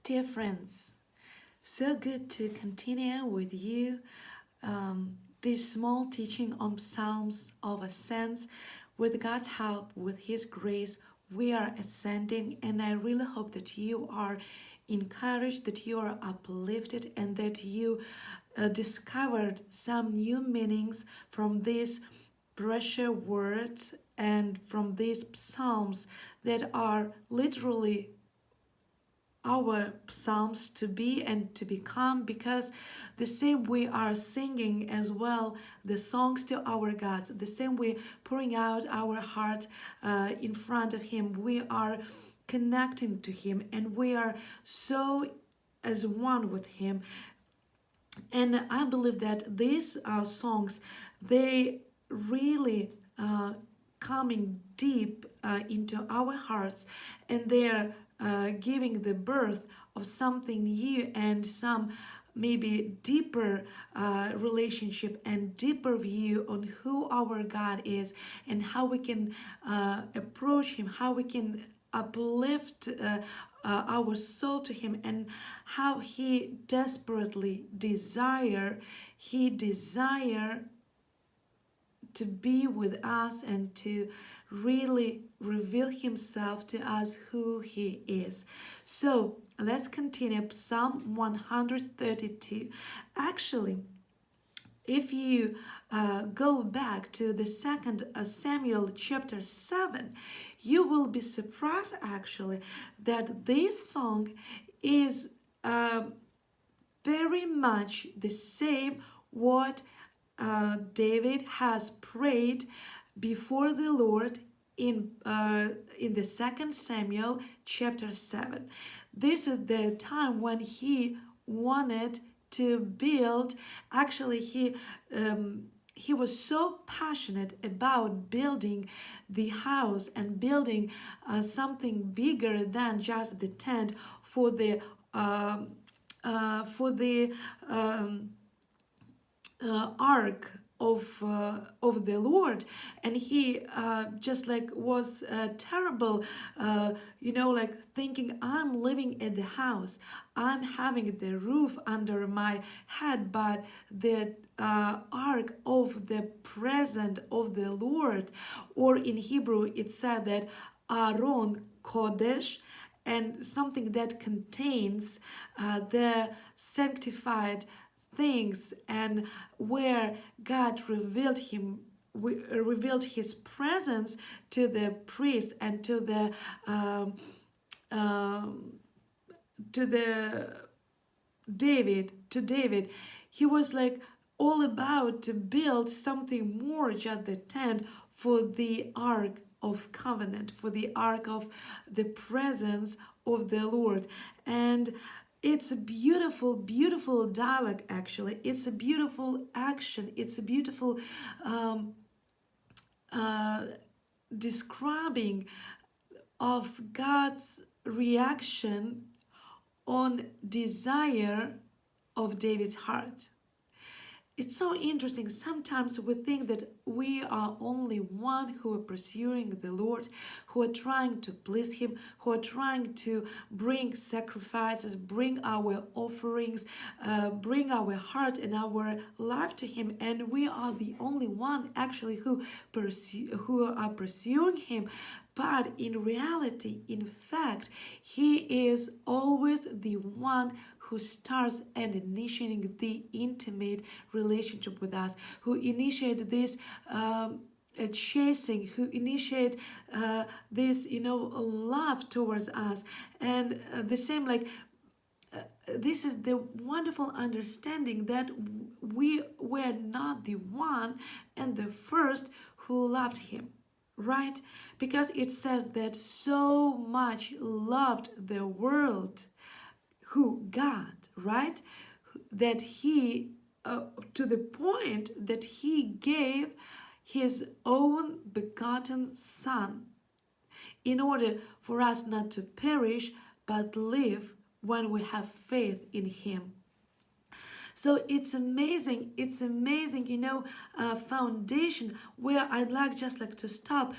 Dear friends, so good to continue with you this small teaching on Psalms of Ascents. With God's help, with His grace, we are ascending, and I really hope that you are encouraged, that you are uplifted, and that you discovered some new meanings from these precious words and from these psalms that are literally our psalms to be and to become, because the same we are singing as well the songs to our God, the same we pouring out our heart in front of Him, we are connecting to Him, and we are so as one with Him. And I believe that these songs, they really coming deep into our hearts, and they're giving the birth of something new and some maybe deeper relationship and deeper view on who our God is and how we can approach Him, how we can uplift our soul to Him, and how He desperately desire to be with us and to really reveal Himself to us who He is. So let's continue Psalm 132. Actually, if you go back to the second Samuel chapter 7, you will be surprised actually that this song is very much the same what David has prayed before the Lord in the second Samuel chapter 7. This is the time when he wanted to build. Actually, he was so passionate about building the house and building something bigger than just the tent for the for the ark of the Lord, and he just like was terrible, like thinking, I'm living at the house, I'm having the roof under my head, but the ark of the presence of the Lord, or in Hebrew it said that Aaron Kodesh, and something that contains the sanctified things, and where God revealed His presence to the priest and to the to the David. He was like all about to build something more, just the tent, for the ark of covenant, for the ark of the presence of the Lord. And it's a beautiful, beautiful dialogue, actually. It's a beautiful action. It's a beautiful uh, describing of God's reaction on desire of David's heart. It's so interesting. Sometimes we think that we are only one who are pursuing the Lord, who are trying to please Him, who are trying to bring sacrifices, bring our offerings, bring our heart and our life to Him, and we are the only one actually who are pursuing Him. But in reality, in fact, He is always the one who starts and initiating the intimate relationship with us, who initiate this chasing, who initiate this, love towards us, and the same like. This is the wonderful understanding that we were not the one and the first who loved Him, right? Because it says that so much loved the world, who God, right? That He, to the point that He gave His own begotten Son, in order for us not to perish but live when we have faith in Him. So it's amazing, foundation where I'd like just like to stop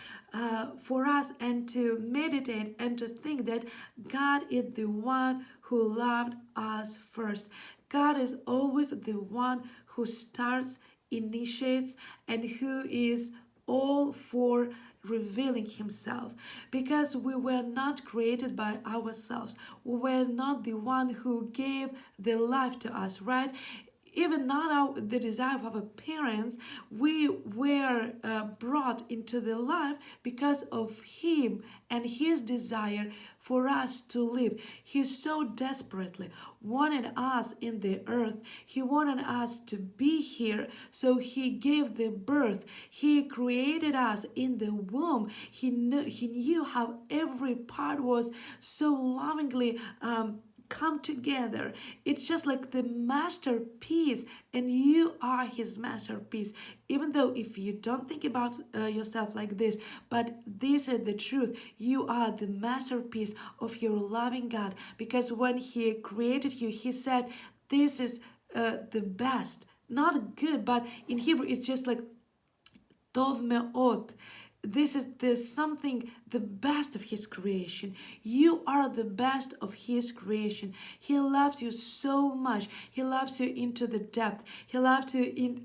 for us and to meditate and to think that God is the one who loved us first. God is always the one who starts, initiates, and who is all for revealing himself, because we were not created by ourselves. We were not the one who gave the life to us, right? Even not the desire of our parents, we were brought into the life because of him and his desire for us to live. He so desperately wanted us in the earth. He wanted us to be here. So he gave the birth. He created us in the womb. He knew how every part was so lovingly come together. It's just like the masterpiece, and you are his masterpiece. Even though if you don't think about yourself like this, but this is the truth, you are the masterpiece of your loving God, because when he created you, he said this is the best, not good, but in Hebrew it's just like tov me'ot. This is the best of his creation. You are the best of his creation. He loves you so much. He loves you into the depth. He loves you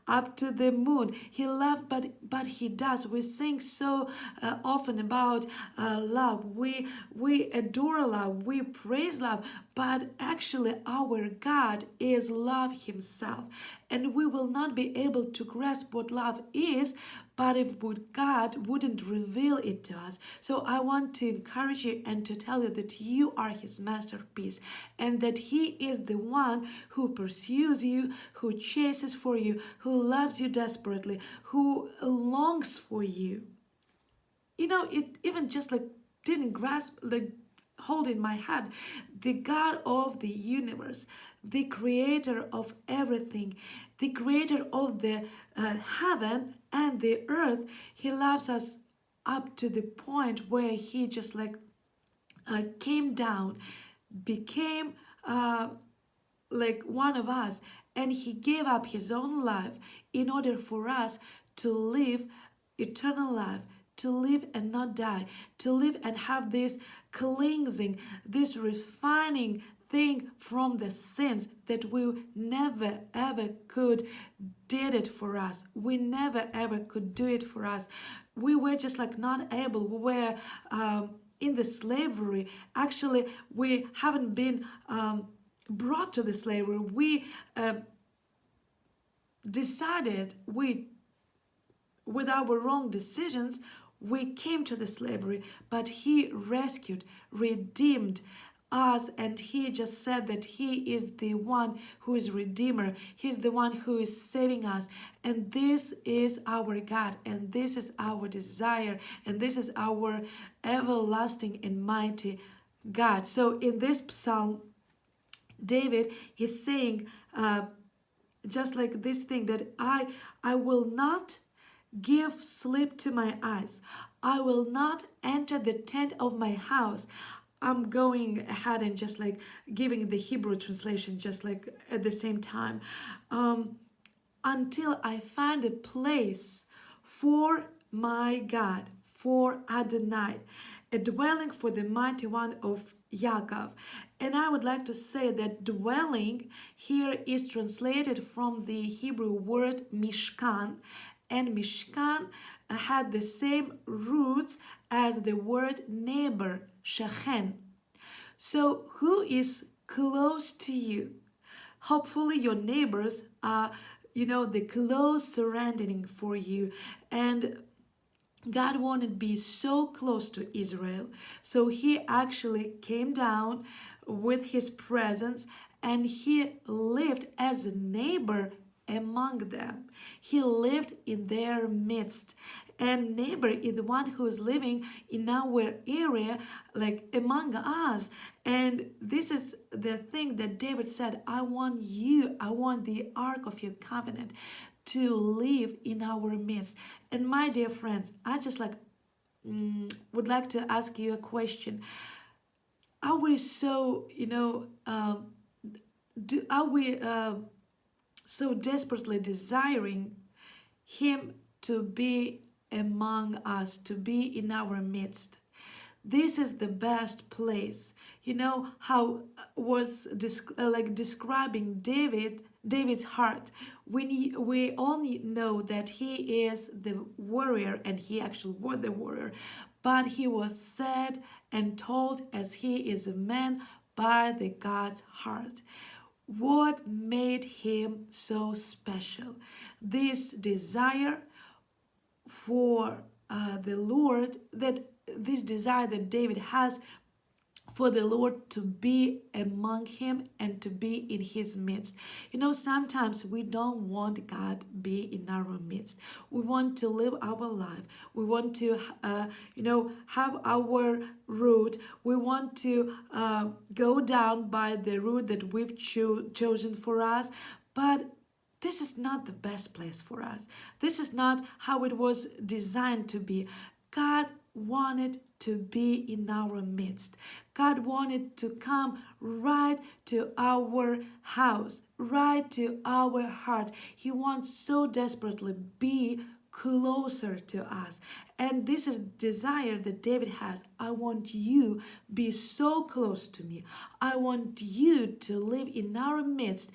up to the moon. He loves, but he does. We sing so often about love. We adore love. We praise love. But actually, our God is love himself, and we will not be able to grasp what love is, but if God wouldn't reveal it to us. So I want to encourage you and to tell you that you are his masterpiece, and that he is the one who pursues you, who chases for you, who loves you desperately, who longs for you. It even just like didn't grasp, like hold in my head, the God of the universe, the creator of everything, the creator of the heaven and the earth. He loves us up to the point where he just like came down, became like one of us, and he gave up his own life in order for us to live eternal life, to live and not die, to live and have this cleansing, this refining thing from the sins that we never ever could did it for us. We never ever could do it for us. We were just like not able. We were in the slavery. Actually, we haven't been brought to the slavery. We decided, with our wrong decisions, we came to the slavery, but he rescued, redeemed us, and he just said that he is the one who is redeemer. He's the one who is saving us, and this is our God, and this is our desire, and this is our everlasting and mighty God. So in this psalm, David is saying just like this thing, that I will not give sleep to my eyes. I will not enter the tent of my house. I'm going ahead and just like giving the Hebrew translation just like at the same time. Until I find a place for my God, for Adonai, a dwelling for the mighty one of Yaakov. And I would like to say that dwelling here is translated from the Hebrew word Mishkan, and Mishkan had the same roots as the word neighbor, Shechem. So who is close to you? Hopefully your neighbors are, the close surrounding for you. And God wanted to be so close to Israel, so he actually came down with his presence, and he lived as a neighbor among them. He lived in their midst. And neighbor is the one who is living in our area, like among us. And this is the thing that David said, I want the ark of your covenant to live in our midst. And my dear friends, I just would like to ask you a question. Are we so, are we so desperately desiring him to be among us, to be in our midst. This is the best place. You know how was like describing David's heart. We only know that he is the warrior, and he actually was the warrior, but he was said and told as he is a man by the God's heart. What made him so special? This desire for the Lord, that this desire that David has for the Lord to be among him and to be in his midst. You know, sometimes we don't want God be in our midst. We want to live our life. We want to, have our route. We want to go down by the route that we've chosen for us. But this is not the best place for us. This is not how it was designed to be. God wanted to be in our midst. God wanted to come right to our house, right to our heart. He wants so desperately be closer to us. And this is desire that David has. I want you be so close to me. I want you to live in our midst.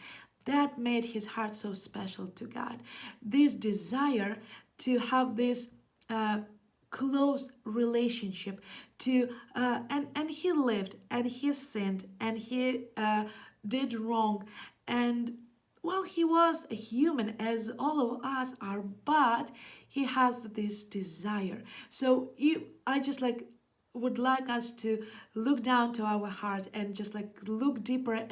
That made his heart so special to God. This desire to have this close relationship to and he lived and he sinned and he did wrong, and well, he was a human as all of us are, but he has this desire. So I just like would like us to look down to our heart and just like look deeper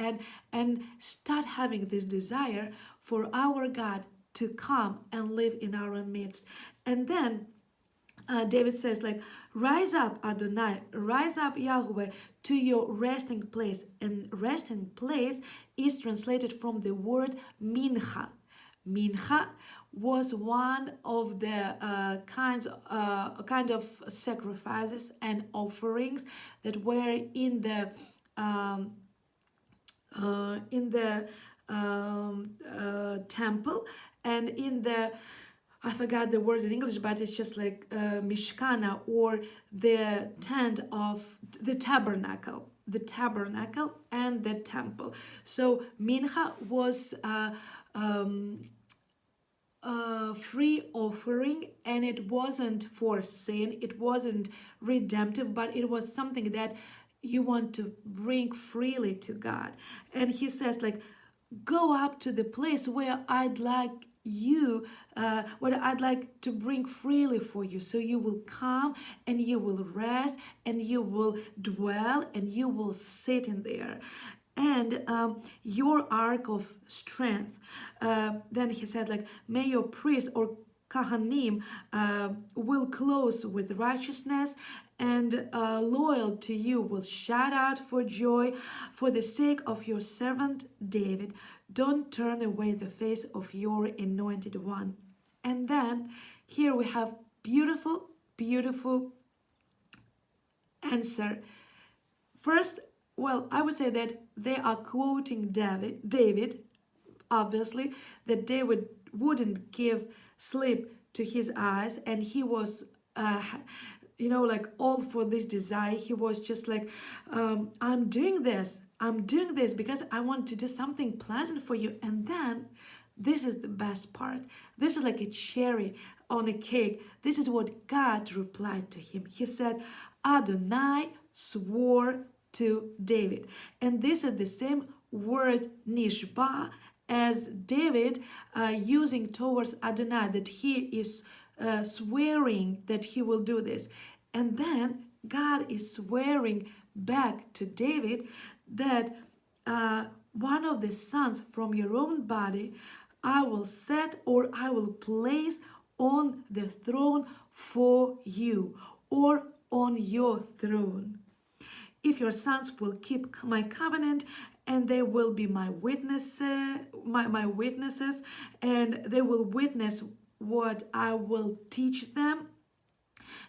and start having this desire for our God to come and live in our midst. And then David says, like, rise up, Adonai, rise up, Yahweh, to your resting place. And resting place is translated from the word mincha. Mincha was one of the kind of sacrifices and offerings that were in the temple and in the, I forgot the word in English, but it's just like Mishkana, or the tent of the tabernacle and the temple. So mincha was free offering, and it wasn't for sin, it wasn't redemptive, but it was something that you want to bring freely to God. And he says, like, go up to the place where I'd like to bring freely for you. So you will come and you will rest and you will dwell and you will sit in there. And your ark of strength. Then he said, like, may your priests or Kahanim will close with righteousness, and loyal to you will shout out for joy for the sake of your servant David. Don't turn away the face of your anointed one. And then here we have beautiful, beautiful answer. First, well, I would say that they are quoting David, obviously, that David wouldn't give sleep to his eyes, and he was like all for this desire. He was just like, I'm doing this because I want to do something pleasant for you. And then this is the best part. This is like a cherry on a cake. This is what God replied to him. He said, Adonai swore to David. And this is the same word nishba as David using towards Adonai, that he is swearing that he will do this. And then God is swearing back to David that one of the sons from your own body I will set, or I will place on the throne for you, or on your throne. If your sons will keep my covenant, and they will be my witnesses, my witnesses, and they will witness what I will teach them,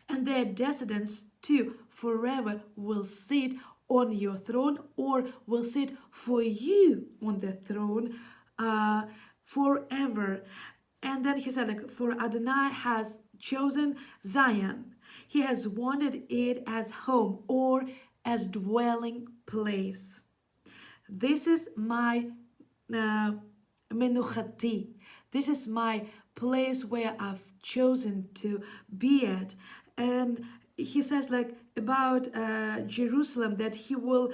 and their descendants too forever will sit on your throne, or will sit for you on the throne forever. And then he said, like, for Adonai has chosen Zion. He has wanted it as home or as dwelling place. This is my menuchati. This is my place where I've chosen to be at. And he says, like, about Jerusalem, that he will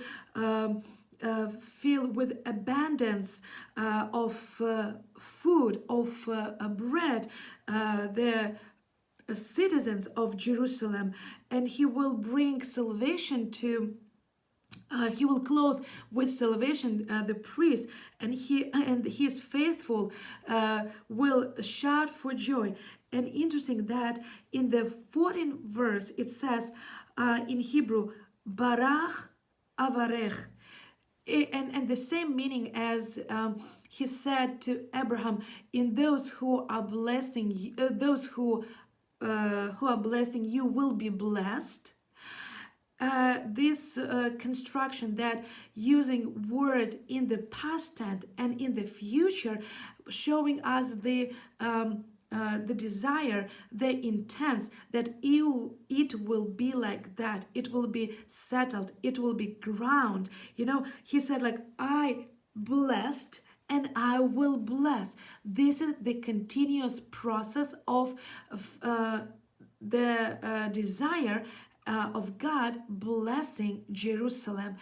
fill with abundance of food, of bread, the citizens of Jerusalem, and he will bring salvation to he will clothe with salvation the priest, and his faithful will shout for joy. And interesting that in the 14th verse it says in Hebrew, Barach Avarech, and the same meaning as he said to Abraham, in those who are blessing, those who are blessing you will be blessed. This construction, that using word in the past tense and in the future, showing us the desire, the intent that it will be like that. It will be settled. It will be ground. He said, like, I blessed and I will bless. This is the continuous process of the desire of God blessing Jerusalem.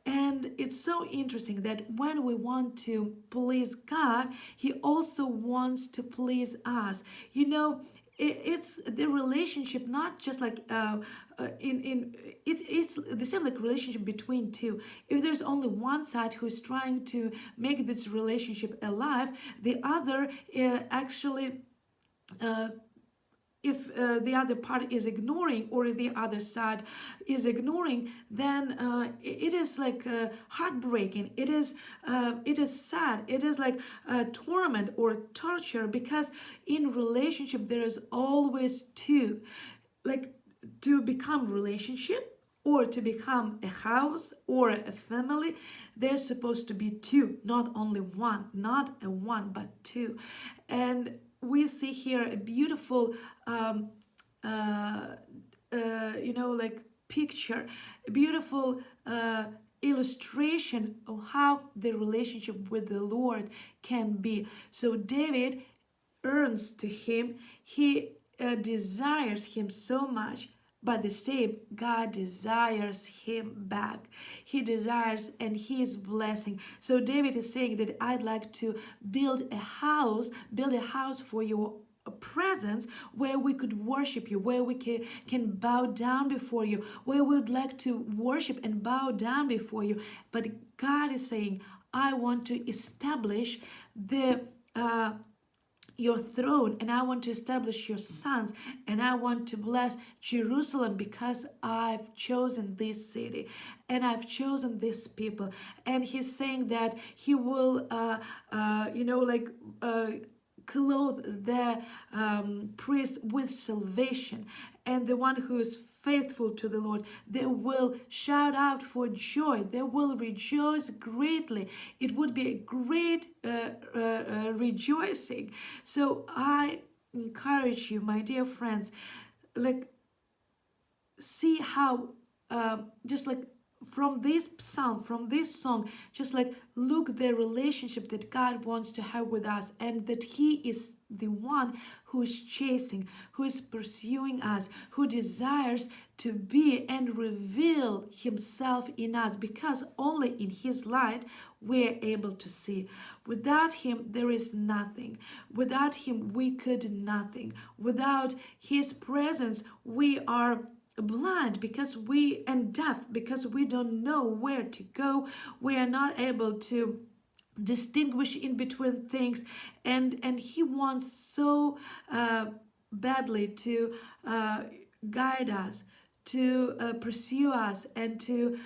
And it's so interesting that when we want to please God, He also wants to please us. It's the relationship, not just like it's the same like relationship between two. If there's only one side who's trying to make this relationship alive, the other actually if the other part is ignoring, or the other side is ignoring, then it is like heartbreaking. It is sad. It is like torment or torture, because in relationship there is always two. Like, to become relationship or to become a house or a family, there's supposed to be two, not only one, not a one, but two. And we see here a beautiful like picture, a beautiful illustration of how the relationship with the Lord can be. So David earns to him, he desires him so much, but the same, God desires him back. He desires, and he is blessing. So David is saying that I'd like to build a house for your presence, where we could worship you, where we can bow down before you, where we would like to worship and bow down before you. But God is saying, I want to establish your throne, and I want to establish your sons, and I want to bless Jerusalem, because I've chosen this city and I've chosen these people. And he's saying that he will clothe the priest with salvation, and the one who is faithful to the Lord, they will shout out for joy. They will rejoice greatly. It would be a great rejoicing. So I encourage you, my dear friends, like, see how just like from this psalm, from this song, just like look the relationship that God wants to have with us, and that He is the one who is chasing, who is pursuing us, who desires to be and reveal Himself in us, because only in His light we're able to see. Without Him, there is nothing. Without Him, we could nothing. Without His presence, we are blind and deaf, because we don't know where to go. We are not able to distinguish in between things, and He wants so badly to guide us, to pursue us, and to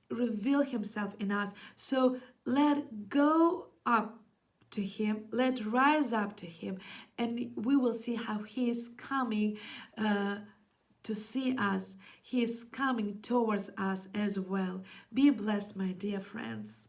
reveal Himself in us. So let go up to Him, let rise up to Him, and we will see how He is coming to see us. He is coming towards us as well. Be blessed, my dear friends.